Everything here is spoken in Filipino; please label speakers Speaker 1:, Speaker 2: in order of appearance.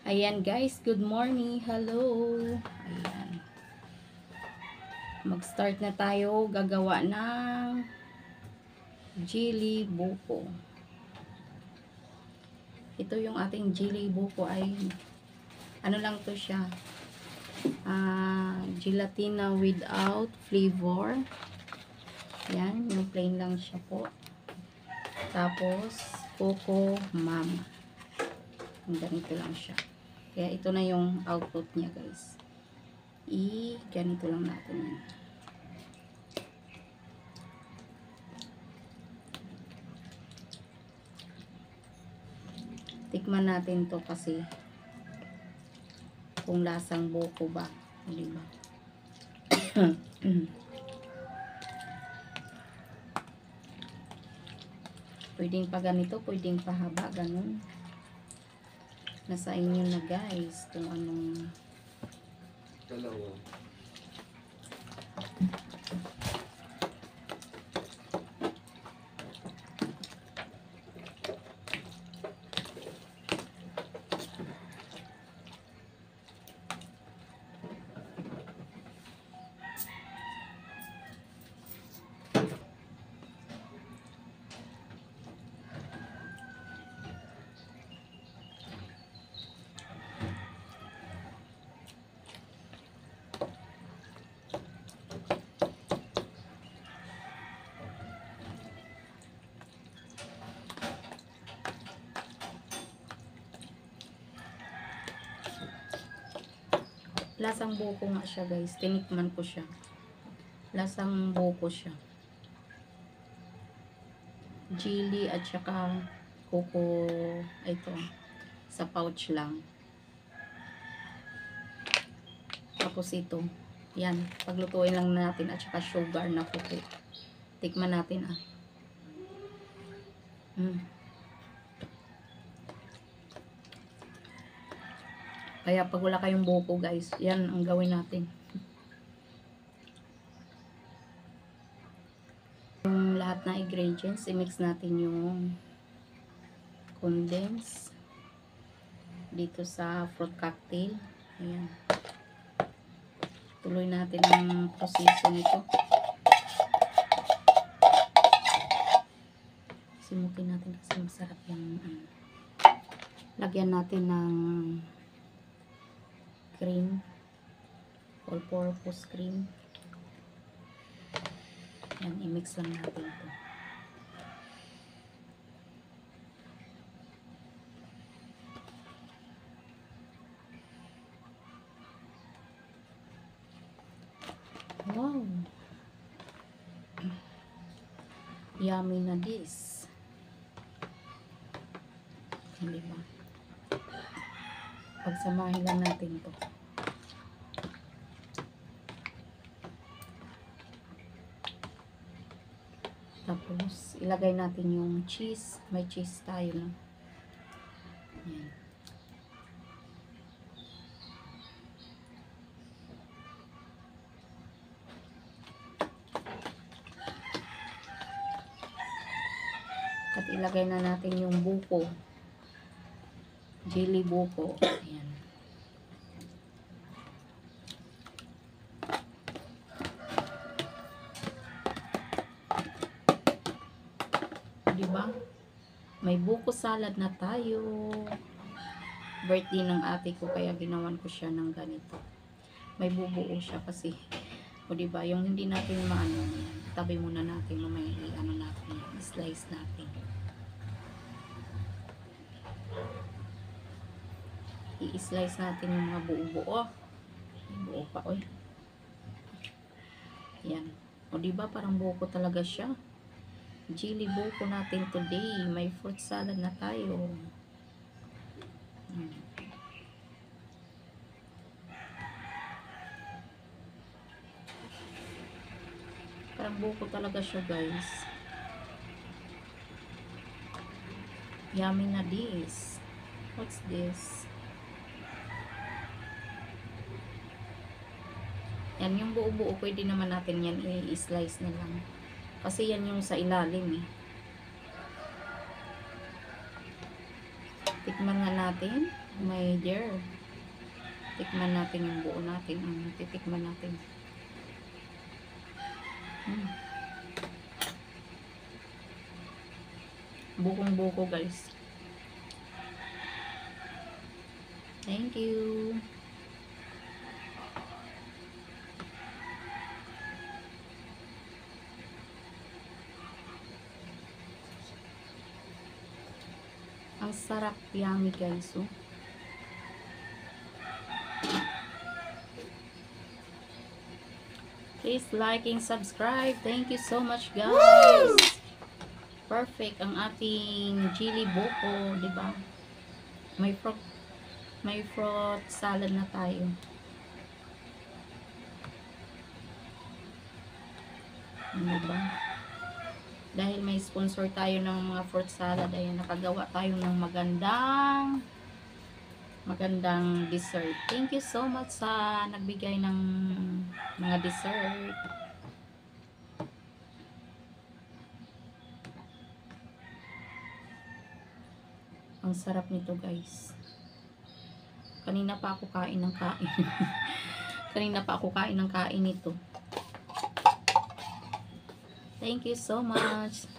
Speaker 1: Ayan guys, good morning. Hello. Ayan. Mag-start na tayo. Gagawa ng chili buko. Ito yung ating chili buko ay ano lang to siya. Gelatina without flavor. Ayan, yung plain lang siya po. Tapos, coco mama. Ganito lang siya. Kaya ito na yung output niya guys. Ganito lang natin yan. Tikman natin to kasi kung lasang buko ba. Diba? Pwedeng pa ganito, pwedeng pa haba, ganun. Nasa inyo na guys kung anong
Speaker 2: dalawa.
Speaker 1: lasang buko nga siya guys. Tinikman ko siya. Lasang buko siya. Chili at saka coco. Ito. Sa pouch lang. Tapos ito. Yan. Paglutuin lang natin at saka sugar na puti. Tikman natin Kaya pag wala kayong buko guys, yan ang gawin natin. Yung lahat na ingredients, i-mix natin yung condense dito sa fruit cocktail. Ayan. Tuloy natin ang proseso nito. Simutin natin kasi masarap yung lagyan natin ng cream, all-purpose cream. Yan, i-mix lang natin ito. Wow! Yummy na this. Hindi ba? Pagsamahin lang natin ito. Tapos, ilagay natin yung cheese. May cheese tayo na. Ayan. At ilagay na natin yung buko. Chili buko. Ayan. Diba? May buko salad na tayo. Birthday ng ate ko kaya ginawan ko siya ng ganito. May bubuo siya kasi o diba, yung hindi natin maano, tabi muna natin, mamaya i-ano natin, slice natin. I-slice natin yung mga buo-buo. Buo pa, oy. Yan. O diba, parang buko talaga siya. Chili buko natin today. May fruit salad na tayo. Parang buko talaga siya guys. Yummy na this. What's this? Yan yung buo-buo. Pwede naman natin yan i-slice na lang. Kasi yan yung sa ilalim Tikman nga natin. My dear. Tikman natin yung buo natin. Ang titikman natin. Bukong-buko guys. Thank you. Ang sarap, yummy guys. Oh. Please like and subscribe. Thank you so much guys. Woo! Perfect ang ating chili buko, di ba? May fruit salad na tayo. Di ba? Dahil may sponsor tayo ng mga fruit salad, ayan, nakagawa tayo ng magandang dessert. Thank you so much sa nagbigay ng mga dessert. Ang sarap nito guys. Kanina pa ako kain ng kain. Kanina pa ako kain ng kain nito. Thank you so much.